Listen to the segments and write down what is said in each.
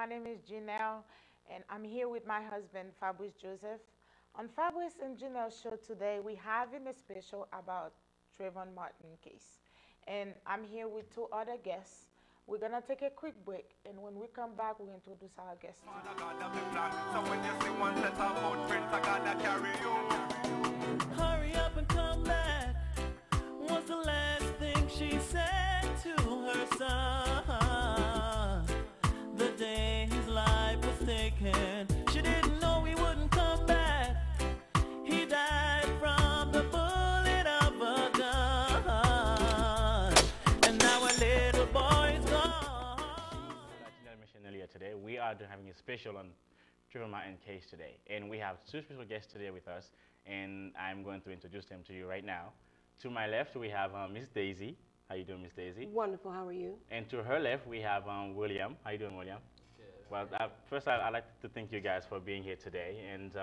My name is Janelle, and I'm here with my husband, Fabrice Joseph. On Fabrice and Janelle's show today, we having a special about Trayvon Martin case. And I'm here with two other guests. We're gonna take a quick break, and when we come back, we'll introduce our guests to you. Hurry up and come back was the last thing she said to her son. The day his life was taken, she didn't know he wouldn't come back. He died from the bullet of a gun, and now a little boy's gone. As I mentioned earlier today, we are having a special on Travon Martin Case today, and we have two special guests today with us, and I'm going to introduce them to you right now. To my left, we have Miss Daisy. How you doing, Miss Daisy? Wonderful. How are you? And to her left, we have William. How you doing, William? Good. Well, first, I'd like to thank you guys for being here today, and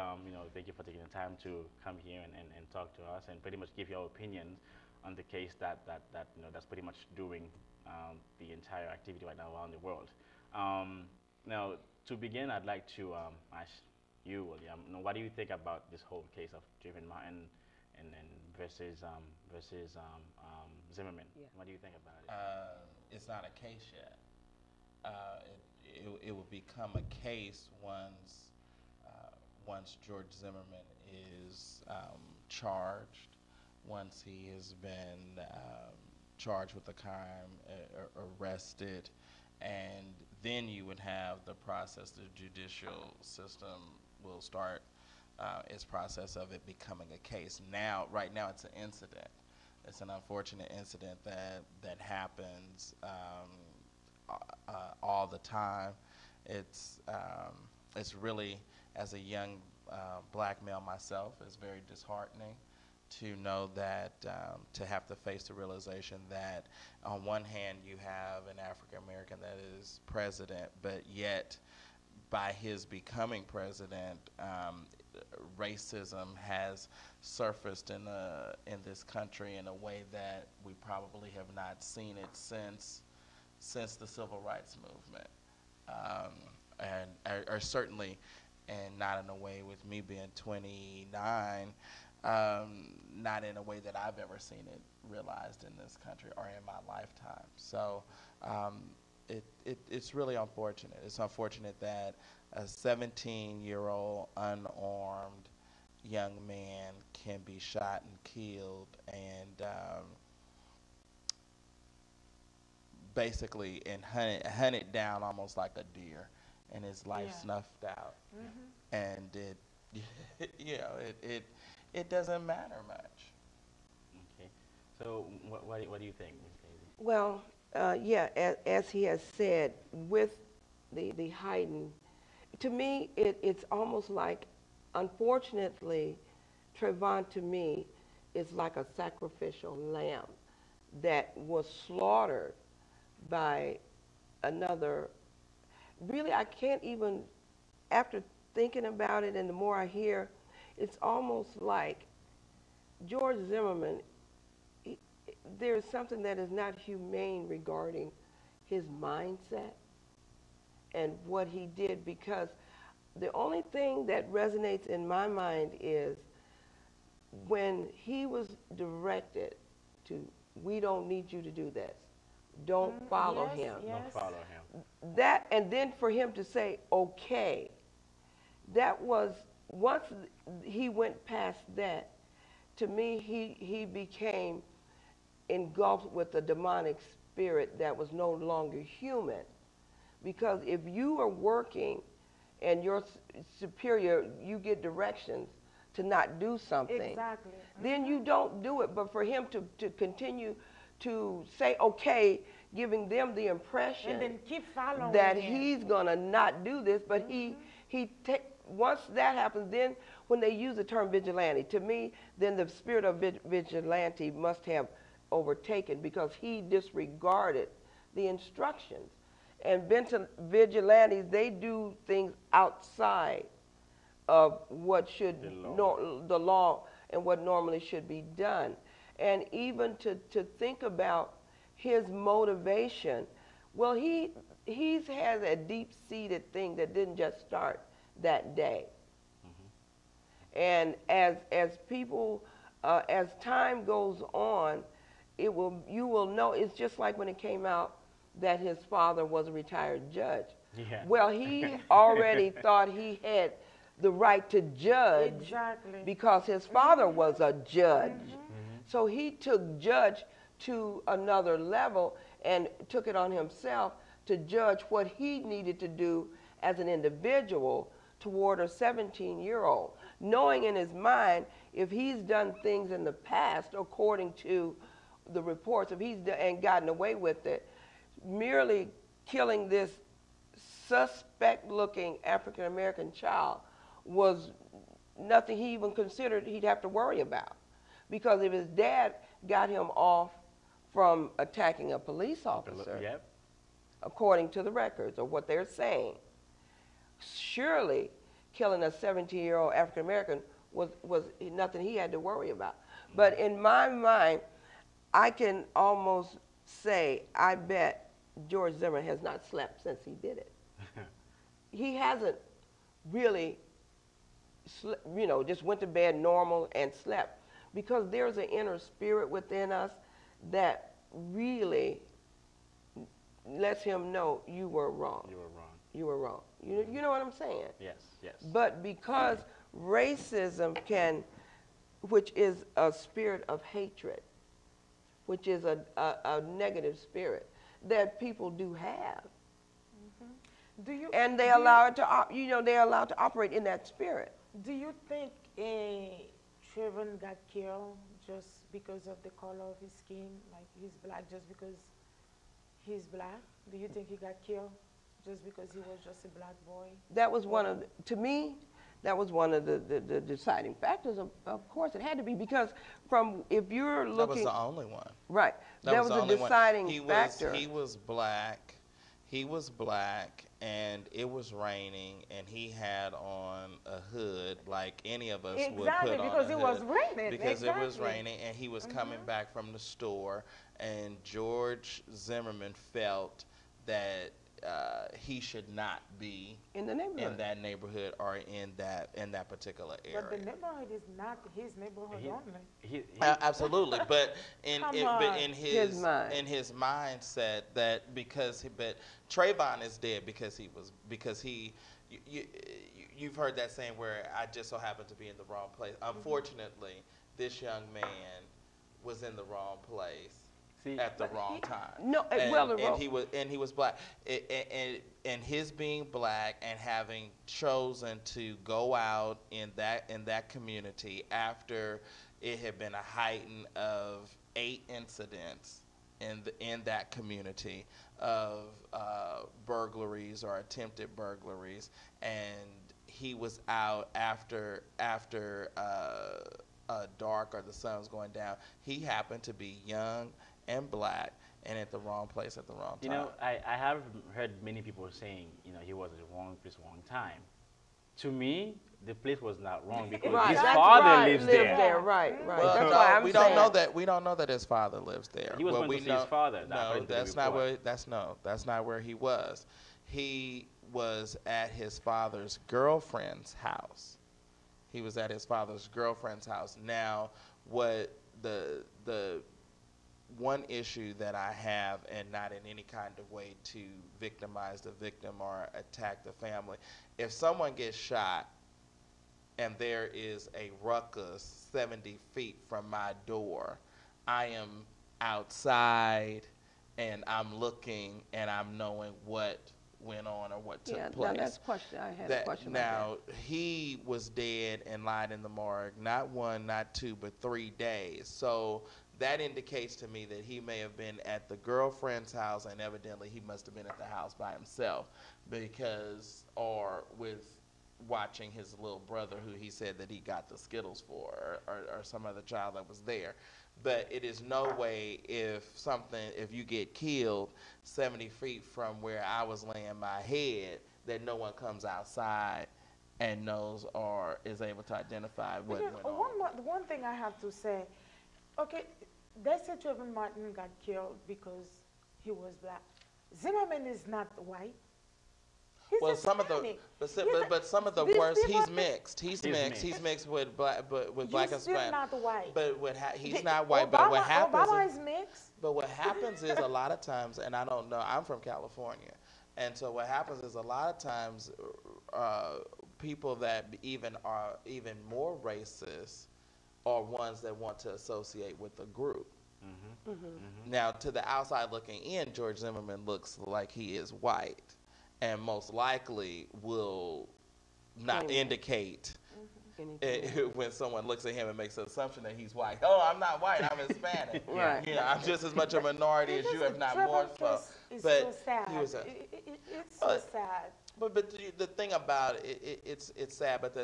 thank you for taking the time to come here and talk to us and pretty much give your opinion on the case that's pretty much doing the entire activity right now around the world. Now, to begin, I'd like to ask you, William, what do you think about this whole case of Trayvon Martin and versus Zimmerman? Yeah. What do you think about it? It's not a case yet. It will become a case once George Zimmerman is charged, once he has been charged with a crime, arrested, and then you would have the process. The judicial system will start its process of it becoming a case. Right now, it's an incident. It's an unfortunate incident that happens all the time. It's really, as a young black male myself, it's very disheartening to know that, to have to face the realization that on one hand you have an African American that is president, but yet by his becoming president, racism has surfaced in this country in a way that we probably have not seen it since the civil rights movement, or certainly, and not in a way with me being 29, not in a way that I've ever seen it realized in this country or in my lifetime. So it's really unfortunate. It's unfortunate that a 17-year-old unarmed young man can be shot and killed and basically hunted down almost like a deer, and his life snuffed out. Mm-hmm. And it doesn't matter much. Okay. So what do you think, Ms. Daisy? Well, as he has said, with the heightened, to me, it's almost like, unfortunately, Trayvon to me is like a sacrificial lamb that was slaughtered by another. Really, I can't even, after thinking about it and the more I hear, it's almost like George Zimmerman, there's something that is not humane regarding his mindset and what he did, because the only thing that resonates in my mind is when he was directed to, we don't need you to do this. Don't follow him. Yes. Don't follow him. That, and then for him to say, okay, that was, once he went past that, to me, he became engulfed with a demonic spirit that was no longer human. Because if you are working and your superior, you get directions to not do something, exactly, then you don't do it. But for him to continue to say, okay, giving them the impression and then keep following that him. he's going to not do this, but once that happens, then when they use the term vigilante, to me, then the spirit of vigilante must have overtaken, because he disregarded the instructions. And vigilantes, they do things outside of what should, the law and what normally should be done. And even to think about his motivation Well, he's has a deep-seated thing that didn't just start that day. And as people, as time goes on, you will know. It's just like when it came out that his father was a retired judge. Yeah. Well, he already thought he had the right to judge Exactly. because his father was a judge. So he took judge to another level and took it on himself to judge what he needed to do as an individual toward a 17-year-old, knowing in his mind if he's done things in the past according to the reports, if he's and gotten away with it, merely killing this suspect-looking African-American child was nothing he even considered he'd have to worry about. Because if his dad got him off from attacking a police officer, Yep. according to the records or what they're saying, surely killing a 17-year-old African-American was nothing he had to worry about. But in my mind, I can almost say, I bet George Zimmerman has not slept since he did it. He hasn't really, just went to bed normal and slept, because there's an inner spirit within us that really lets him know you were wrong. You were wrong. You were wrong. You know what I'm saying? Yes, yes. But because racism which is a spirit of hatred, which is a negative spirit that people do have, and they allow it to, they're allowed to operate in that spirit. Do you think Trayvon got killed just because of the color of his skin, like he's black, just because he's black? Do you think he got killed just because he was just a black boy? That was to me, that was one of the deciding factors. Of course, it had to be, because if you're looking, That was the only one. right, that was a the only one. deciding factor. He was black. He was black, and it was raining, and he had on a hood like any of us would put on Exactly, a because it was hood. raining. Because it was Exactly. raining, and he was coming back from the store, and George Zimmerman felt that he should not be in the neighborhood. in that neighborhood or in that particular area. But the neighborhood is not his neighborhood only. Absolutely, but in Come in, on. but in His mind. in his mindset that but Trayvon is dead because you've heard that saying where I just so happened to be in the wrong place. Unfortunately, this young man was in the wrong place at the wrong time. No, and he was black. And his being black and having chosen to go out in that community after it had been a heighten of 8 incidents in that community of burglaries or attempted burglaries, and he was out after dark or the sun was going down. He happened to be young and black and at the wrong place at the wrong time. You know, I have heard many people saying, he was at the wrong place, wrong time. To me, the place was not wrong because Right, his that's father right, lives there. Right. Well, That's no, why I'm we saying. don't know that. We don't know that his father lives there. He was Well, going we to see his father. No, that's not where. That's not where he was. He was at his father's girlfriend's house. He was at his father's girlfriend's house. Now, what the one issue that I have, and not in any kind of way to victimize the victim or attack the family, if someone gets shot and there is a ruckus 70 feet from my door, I am outside and I'm looking and I'm knowing what went on or what took place. Now that's a question. I had a question about Now, he was dead and lied in the morgue, not 1, not 2, but 3 days. So that indicates to me that he may have been at the girlfriend's house, and evidently he must have been at the house by himself, or with watching his little brother, who he said that he got the Skittles for, or some other child that was there. But it is no way if you get killed 70 feet from where I was laying my head, that no one comes outside and knows or is able to identify what went on. One thing I have to say, okay, they said Trayvon Martin got killed because he was black. Zimmerman is not white. He's Well, some of the, Hispanic. but some of the These worst. people He's mixed. He's mixed. He's mixed with black, but with black and He's still Spanish. not white. But he's not white. But what happens? Obama is mixed. But what happens is a lot of times, and I don't know. I'm from California, and so what happens is a lot of times, people that are even more racist are ones that want to associate with the group. Now, to the outside looking in, George Zimmerman looks like he is white, and most likely will not indicate when someone looks at him and makes the assumption that he's white. Oh, I'm not white. I'm Hispanic. Right. You know, I'm just as much a minority as you, if not more so. It's But so sad. he was It's so sad. But the thing about it, it's sad, but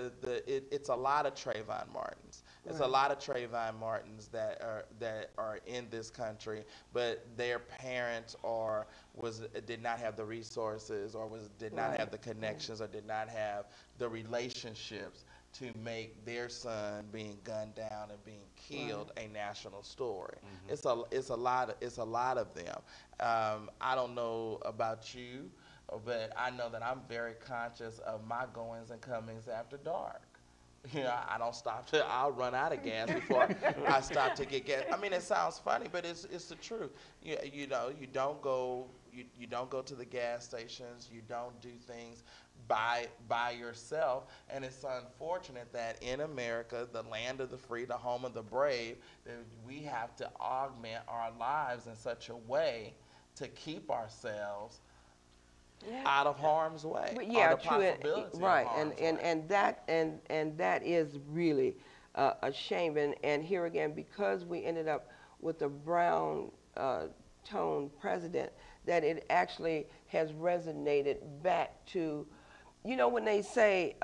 it's a lot of Trayvon Martins. It's a lot of Trayvon Martins that are in this country, but their parents did not have the resources, or did not have the connections, or did not have the relationships to make their son being gunned down and being killed a national story. It's a lot of them. I don't know about you, but I know that I'm very conscious of my goings and comings after dark. You know, I don't stop I'll run out of gas before I stop to get gas. I mean, it sounds funny, but it's the truth. You know, you don't go to the gas stations. You don't do things by yourself. And it's unfortunate that in America, the land of the free, the home of the brave, that we have to augment our lives in such a way to keep ourselves out of harm's way. But yeah, or the true, possibility right, of harm's and way. and that is really a shame. And here again, because we ended up with a brown tone president, that it actually has resonated back to, you know, when they say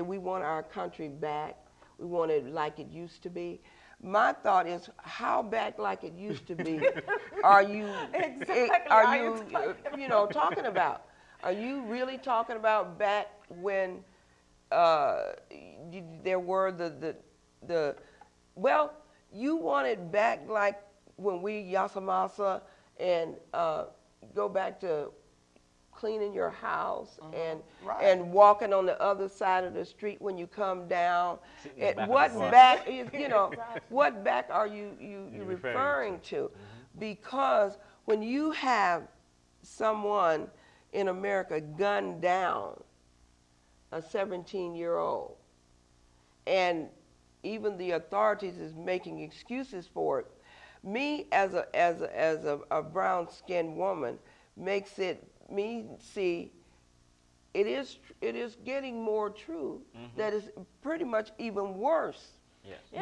we want our country back, we want it like it used to be. My thought is, how back like it used to be are you talking about? Are you really talking about back when there were well, you want it back like when we Yasamasa and go back to cleaning your house and walking on the other side of the street when you come down. What back is, what back are you referring to? Because when you have someone in America gunned down, a 17-year-old, and even the authorities is making excuses for it, me as a brown-skinned woman makes me see it is getting more true that it's pretty much even worse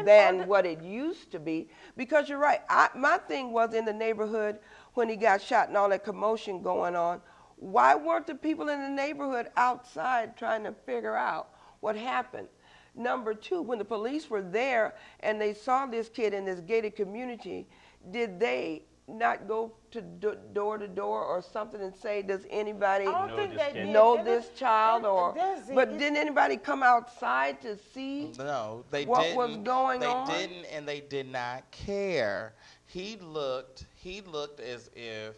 than what it used to be. Because you're right, my thing was in the neighborhood when he got shot and all that commotion going on, why weren't the people in the neighborhood outside trying to figure out what happened? Number two, when the police were there and they saw this kid in this gated community, did they not go to door to door or something and say, does anybody know this child? But didn't anybody come outside to see what was going on? They didn't, and they did not care. He looked as if,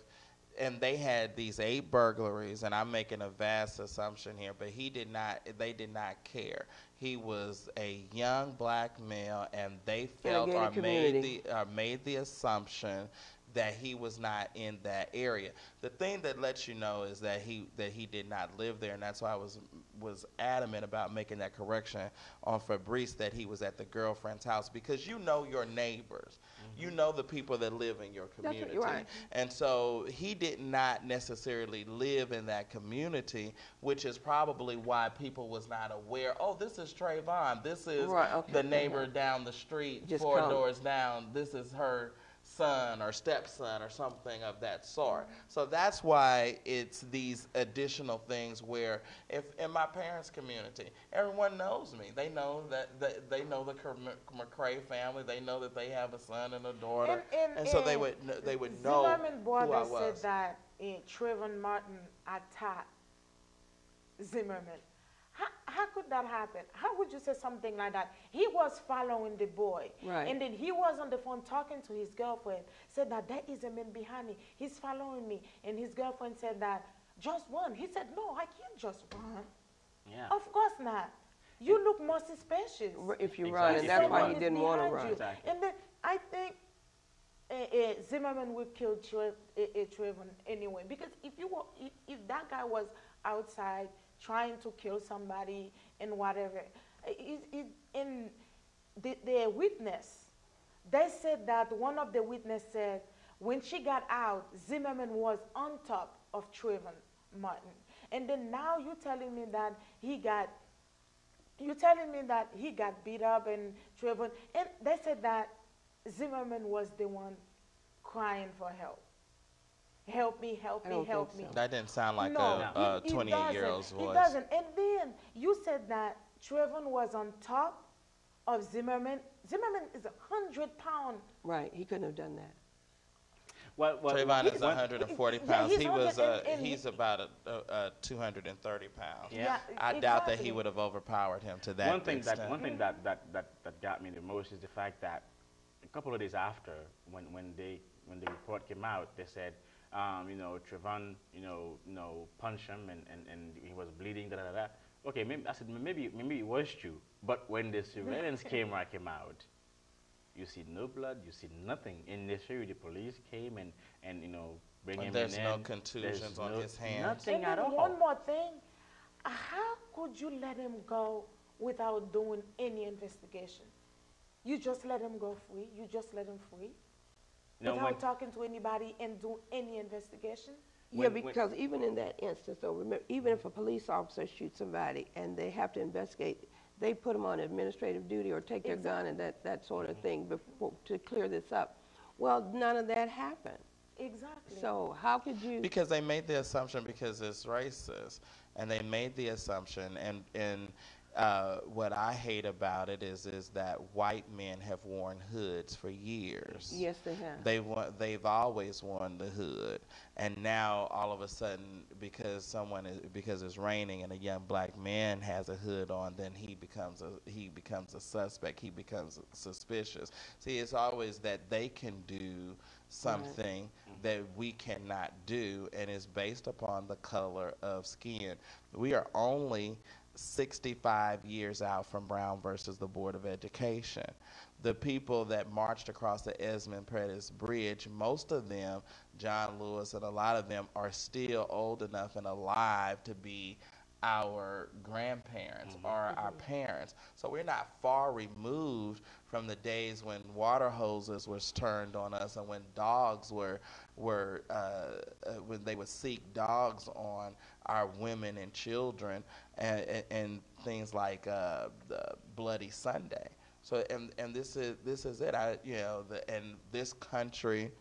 and they had these 8 burglaries, and I'm making a vast assumption here, but they did not care. He was a young black male, and they felt or made the assumption that he was not in that area. The thing that lets you know is that he did not live there, and that's why I was adamant about making that correction on Fabrice, that he was at the girlfriend's house, because you know your neighbors. You know the people that live in your community. Right. And so he did not necessarily live in that community, which is probably why people was not aware, oh, this is Trayvon. This is the neighbor down the street, just 4 doors down. This is her son or stepson or something of that sort. So that's why it's these additional things where, if in my parents' community, everyone knows me. They know that they know the McCrae family. They know that they have a son and a daughter, and so they would know Zimmerman brother who I was. said that Trayvon Martin attacked Zimmerman. How could that happen? How would you say something like that? He was following the boy. Right. And then he was on the phone talking to his girlfriend, said that there is a man behind me. He's following me. And his girlfriend said that, just run. He said, no, I can't just run. Yeah. Of course not. You look more suspicious. If you Exactly. run, and that's If you why run. he didn't want to Behind run. you. Exactly. And then I think Zimmerman would kill Trayvon anyway. Because if that guy was outside trying to kill somebody and whatever, in the witness, they said that one of the witnesses said when she got out, Zimmerman was on top of Trayvon Martin. And then now you're telling me that he got beat up and Trayvon, and they said that Zimmerman was the one crying for help. Help me, help I me, don't help think me. so. That didn't sound like No, a it 28-year-old's doesn't. voice. It doesn't. And then you said that Trayvon was on top of Zimmerman. Zimmerman is 100 pounds. Right. He couldn't have done that. Trayvon is 140 Yeah, pounds. he's He was 100 and he's about 230 pounds. Yeah. I doubt that exactly. he would have overpowered him to that One thing extent. that got me the most is the fact that a couple of days after, when the report came out, they said, Trayvon, punched him and he was bleeding. Da da da. Okay, I said maybe it was true, but when the surveillance camera came out, you see no blood, you see nothing. In the show, the police came and bring him in. There's no There's contusions on his hands. Nothing And at then all. one more thing, how could you let him go without doing any investigation? You just let him go free? You just let him free? Without talking to anybody and do any investigation? Yeah, because even in that instance, though, remember, even if a police officer shoots somebody and they have to investigate, they put them on administrative duty or take their gun and that sort of thing before, to clear this up. Well, none of that happened. Exactly. So how could you? Because they made the assumption because it's racist, and they made the assumption, and what I hate about it is that white men have worn hoods for years. Yes, they have. They've always worn the hood, and now all of a sudden, because it's raining and a young black man has a hood on, then he becomes a suspect. He becomes suspicious. See, it's always that they can do something that we cannot do, and it's based upon the color of skin. We are only 65 years out from Brown versus the Board of Education. The people that marched across the Esmond Pettus Bridge, most of them, John Lewis and a lot of them, are still old enough and alive to be our grandparents or our parents. So we're not far removed from the days when water hoses was turned on us and when dogs were when they would seek dogs on our women and children and things like the Bloody Sunday. So and this is it. And this country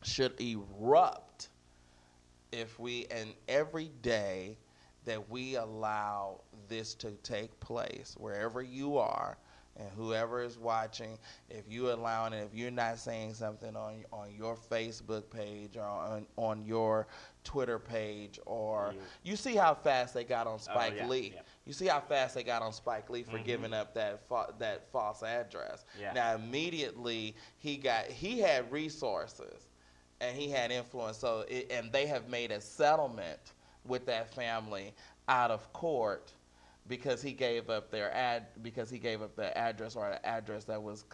should erupt if we, and every day that we allow this to take place, wherever you are and whoever is watching, if you allowing it, if you're not saying something on your Facebook page or on your Twitter page, or you see how fast they got on Spike Lee. Yeah. You see how fast they got on Spike Lee for giving up that false address. Yeah. Now immediately he had resources and he had influence. And they have made a settlement with that family out of court because he gave up their address or an address that was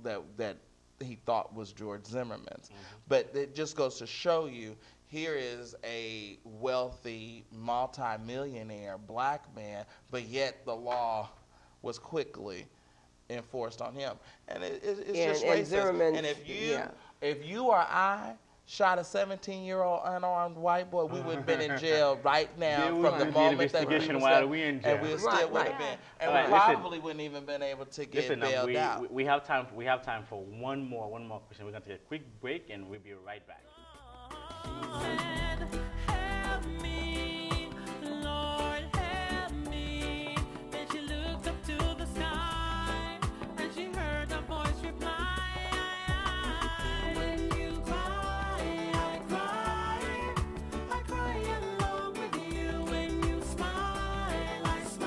that he thought was George Zimmerman's. But it just goes to show you, here is a wealthy multimillionaire black man, but yet the law was quickly enforced on him, and it's just racist. Zimmerman, and if you or I shot a 17-year-old unarmed white boy, we would have been in jail right now from the moment that we we're in jail. and we still would have been, and Right, we listen. probably wouldn't even been able to get Listen, bailed out. we have time. We have time for one more question. We're gonna take a quick break, and we'll be right back. Help me, Lord, help me. Then she looked up to the sky, and she heard a voice reply. When you cry, I cry along with you. When you smile, I smile.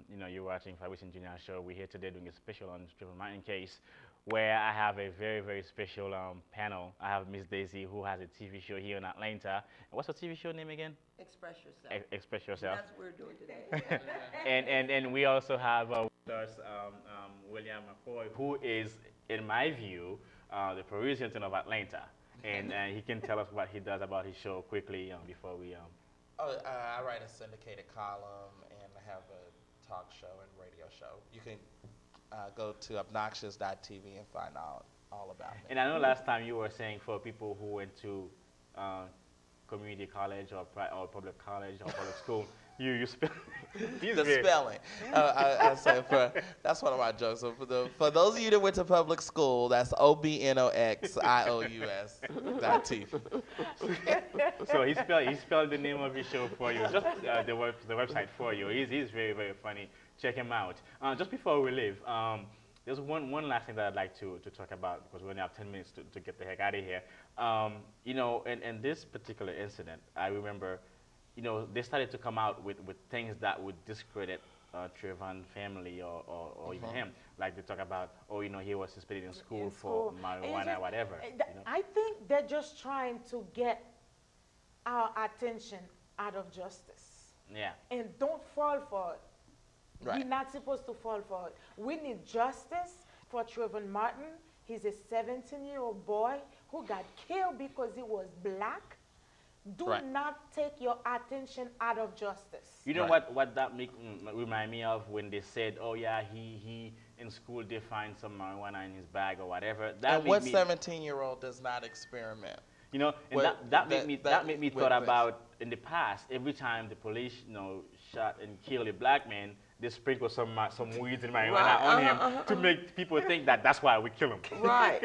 you're watching Fabrice and Junior show. We're here today doing a special on Travon Martin case, where I have a very, very special panel. I have Miss Daisy, who has a TV show here in Atlanta. What's her TV show name again? Express yourself. Express Yourself. That's what we're doing today. And we also have with us William McCoy, who is, in my view, the Parisian of Atlanta. And he can tell us what he does about his show quickly before we... I write a syndicated column and I have a talk show and radio show. You can go to obnoxious.tv and find all about me. And I know last time you were saying for people who went to community college or public college or public school, you spell the spelling. I said that's one of my jokes. So for those of you that went to public school, that's OBNOXIOUS.TV. So he spelled the name of his show for you, just the website for you. He's very, very funny. Check him out. Just before we leave, there's one last thing that I'd like to talk about, because we only have 10 minutes to get the heck out of here. In this particular incident, I remember, they started to come out with things that would discredit Trayvon family or even him. Like they talk about, he was suspended in school for marijuana, whatever. I think they're just trying to get our attention out of justice. Yeah. And don't fall for it. Right. We're not supposed to fall for it. We need justice for Trayvon Martin. He's a 17-year-old boy who got killed because he was black. Do not take your attention out of justice. You know what that remind me of when they said, oh yeah, he in school they find some marijuana in his bag or whatever. And what 17-year-old does not experiment? That made me thought about in the past, every time the police shot and killed a black man, they sprinkle some weeds and marijuana on him to make people think that that's why we kill him. Right.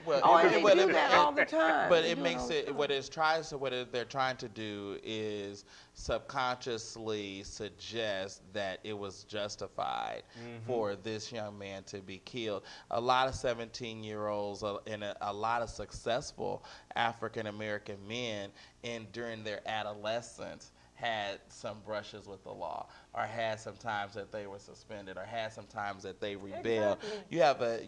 Well, they do that all the time. But it makes it what they're trying to do is subconsciously suggest that it was justified for this young man to be killed. A lot of 17-year-olds and a lot of successful African American men, during their adolescence, had some brushes with the law, or had some times that they were suspended, or had some times that they rebelled. Exactly.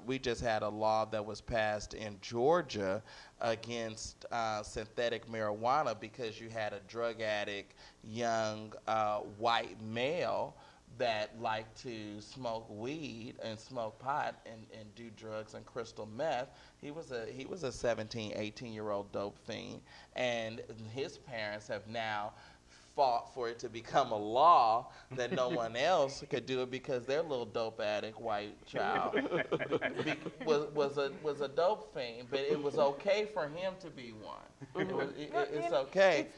We just had a law that was passed in Georgia against synthetic marijuana because you had a drug addict, young white male that liked to smoke weed and smoke pot and do drugs and crystal meth. He was a 17, 18-year-old dope fiend, and his parents have now fought for it to become a law that no one else could do it because their little dope addict white child was a dope fiend, but it was okay for him to be one. It's okay.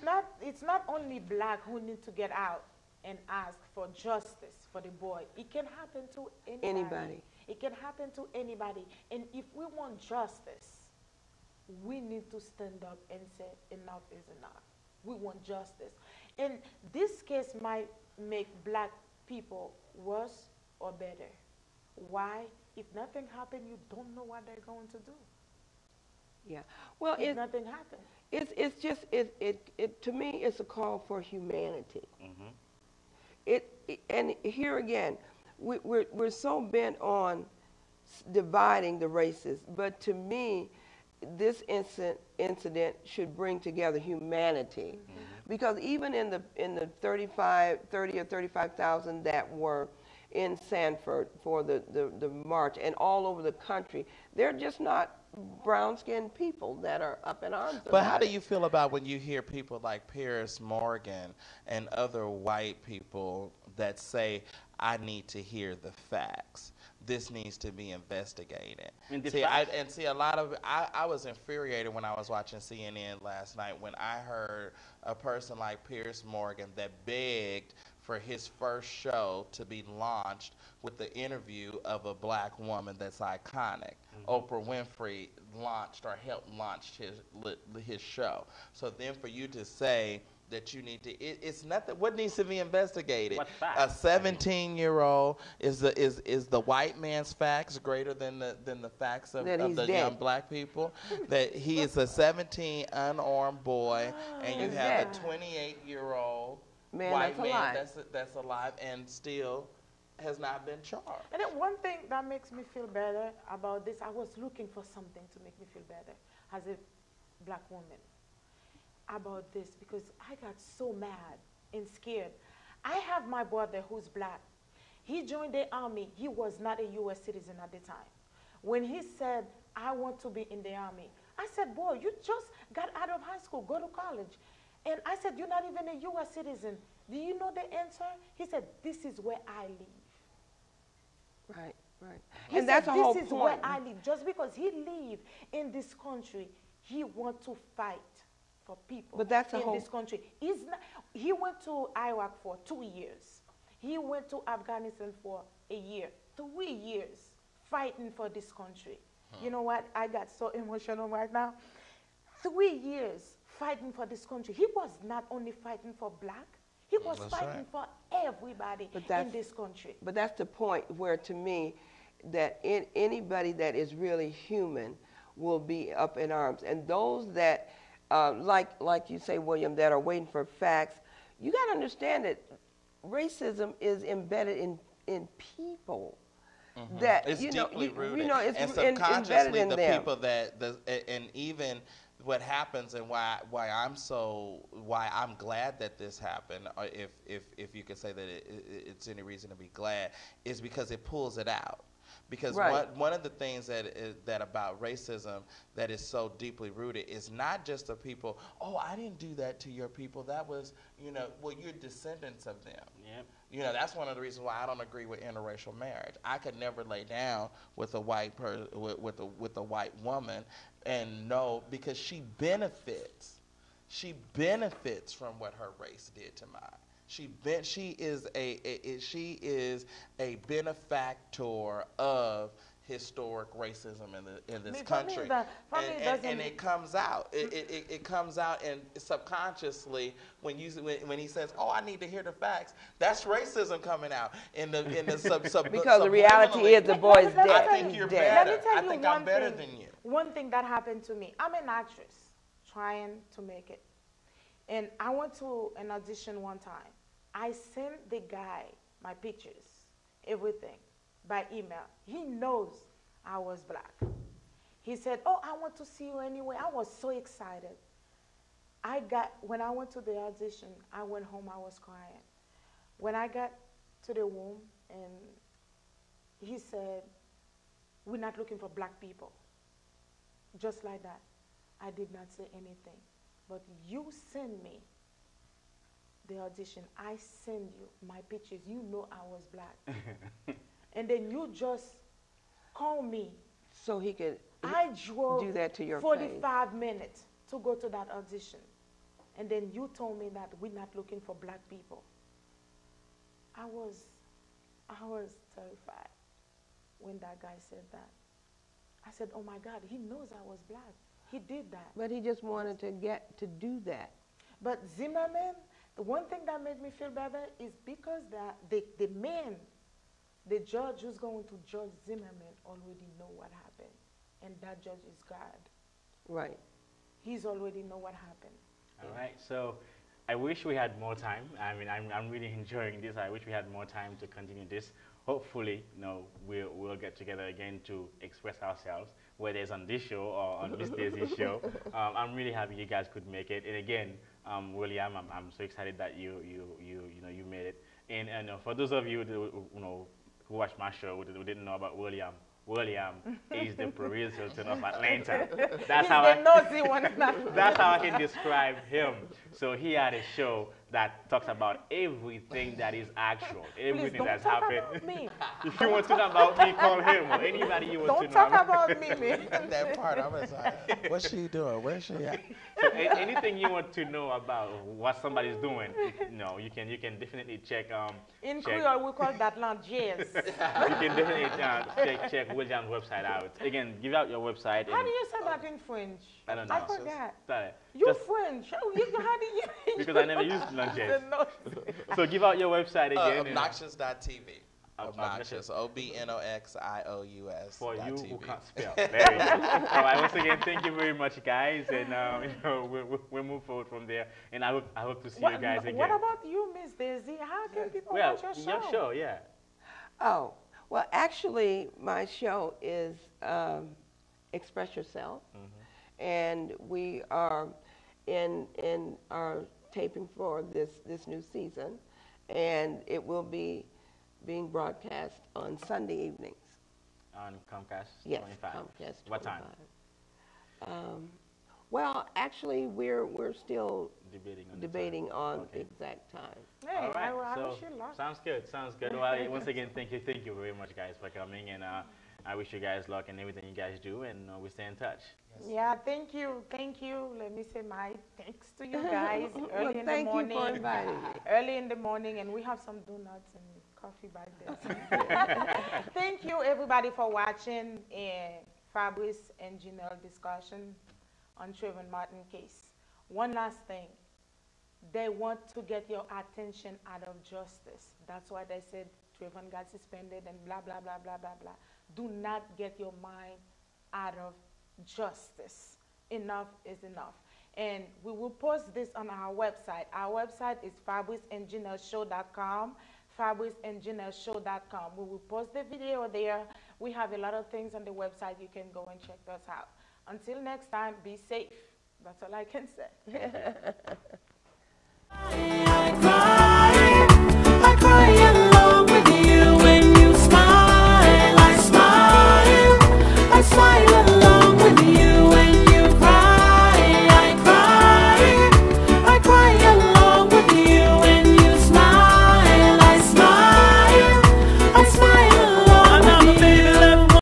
It's not only black who need to get out and ask for justice for the boy. It can happen to anybody. It can happen to anybody. And if we want justice, we need to stand up and say enough is enough. We want justice. And this case might make black people worse or better. Why? If nothing happened, you don't know what they're going to do. Yeah. Well, if nothing happened. It's just to me it's a call for humanity. And here again, we're so bent on dividing the races, but to me, this incident should bring together humanity, because even in the 30 or 35,000 that were in Sanford for the march and all over the country, they're just not brown-skinned people that are up in arms. But how do you feel about when you hear people like Piers Morgan and other white people that say, I need to hear the facts. This needs to be investigated. I was infuriated when I was watching CNN last night when I heard a person like Piers Morgan that begged for his first show to be launched with the interview of a black woman that's iconic. Oprah Winfrey launched or helped launch his show. So then for you to say that you need to, it's nothing. What needs to be investigated? What facts? A 17-year-old is the white man's facts greater than the facts of the young black people? That he is a 17 unarmed boy, and you have a 28-year-old man white that's man alive. that's alive and still has not been charged. And then one thing that makes me feel better about this, I was looking for something to make me feel better as a black woman about this because I got so mad and scared. I have my brother who's black. He joined the army. He was not a U.S. citizen at the time. When he said, I want to be in the army, I said, boy, you just got out of high school, go to college. And I said, you're not even a U.S. citizen. Do you know the answer? He said, this is where I live. Right, right. He And that's said, the whole this is point. where I live. Just because he live in this country, he want to fight for people But that's the in whole- this country. He went to Iraq for 2 years. He went to Afghanistan for a year, 3 years fighting for this country. You know what? I got so emotional right now. 3 years fighting for this country. He was not only fighting for black, he was That's fighting right. for everybody But that's- in this country. But that's the point where, to me, that anybody that is really human will be up in arms. And those that, like you say, William, that are waiting for facts, you got to understand that racism is embedded in people. That It's you know, deeply rooted, it's and embedded subconsciously in the them. people and even what happens and why I'm glad that this happened, or if you could say that it's any reason to be glad, is because it pulls it out. Because Right. one of the things that about racism that is so deeply rooted is not just the people, oh, I didn't do that to your people. That was, well, you're descendants of them. Yep. That's one of the reasons why I don't agree with interracial marriage. I could never lay down with a white with a white woman and know, because she benefits. She benefits from what her race did to mine. She is a benefactor of historic racism in this country, and it comes out. It comes out, and subconsciously when he says, "Oh, I need to hear the facts," that's racism coming out in the Because the reality is the boy's dead. I think He's you're dead. better. Let me tell I you think one I'm better thing. than you. One thing that happened to me, I'm an actress trying to make it. And I went to an audition one time. I sent the guy my pictures, everything, by email. He knows I was black. He said, oh, I want to see you anyway. I was so excited. When I went to the audition, I went home, I was crying. When I got to the room, and he said, we're not looking for black people. Just like that. I did not say anything. But you send me the audition. I send you my pictures. You know I was black. And then you just call me. So he could I drove do that to your 45 minutes to go to that audition. And then you told me that we're not looking for black people. I was terrified when that guy said that. I said, oh my God, he knows I was black. He did that. But he just wanted to get to do that. But Zimmerman, the one thing that made me feel better is because the man, the judge who's going to judge Zimmerman already know what happened. And that judge is God. Right. He's already know what happened. All right. So I wish we had more time. I mean, I'm really enjoying this. I wish we had more time to continue this. Hopefully, we'll get together again to express ourselves, whether it's on this show or on Miss Daisy's show. I'm really happy you guys could make it. And again, William, I'm so excited that you made it. And for those of you who watched my show who didn't know about William is the Paris Hilton of Atlanta. That's how I can describe him. So he had a show that talks about everything that is actual, everything that's happened. About me. If you want to know about me, call him or anybody you want Don't to know. talk about me, man. That part, I was like, what's she doing? Where's she at? So anything you want to know about what somebody's doing, you can definitely check. In check. Creole, we call that landiers. You can definitely check William's website out. Again, give out your website. How do you say that in French? I don't know. I forgot. Sorry. You're Just French. How do you? because I never used lunches. No. So give out your website again. Obnoxious.tv. Obnoxious. OBNOXIOUS. For you TV. who can't spell. There you go. All right, once again, thank you very much, guys, and we'll move forward from there. And I hope to see you guys again. What about you, Miss Daisy? How can people Well, watch your show? your show, yeah. Oh, well, actually, my show is Express Yourself, and we are in our taping for this new season, and it will be being broadcast on Sunday evenings. On Comcast Yes, 25. Comcast 25. What time? Well, actually, we're still Debating on the time. the exact time. Hey, All right, I so wish you luck. sounds good. Sounds good. Well, once again, thank you very much, guys, for coming, and I wish you guys luck in everything you guys do, and we stay in touch. Yeah, thank you. Let me say my thanks to you guys early in the Thank morning. you for inviting me. Early in the morning, and we have some donuts and coffee back there. Thank you, everybody, for watching Fabrice and Janelle discussion on Trayvon Martin case. One last thing. They want to get your attention out of justice. That's why they said Trayvon got suspended and blah, blah, blah, blah, blah, blah. Do not get your mind out of justice. Enough is enough. And we will post this on our website. Our website is fabriceandjanelleshow.com, fabriceandjanelleshow.com. We will post the video there. We have a lot of things on the website. You can go and check us out. Until next time, be safe. That's all I can say.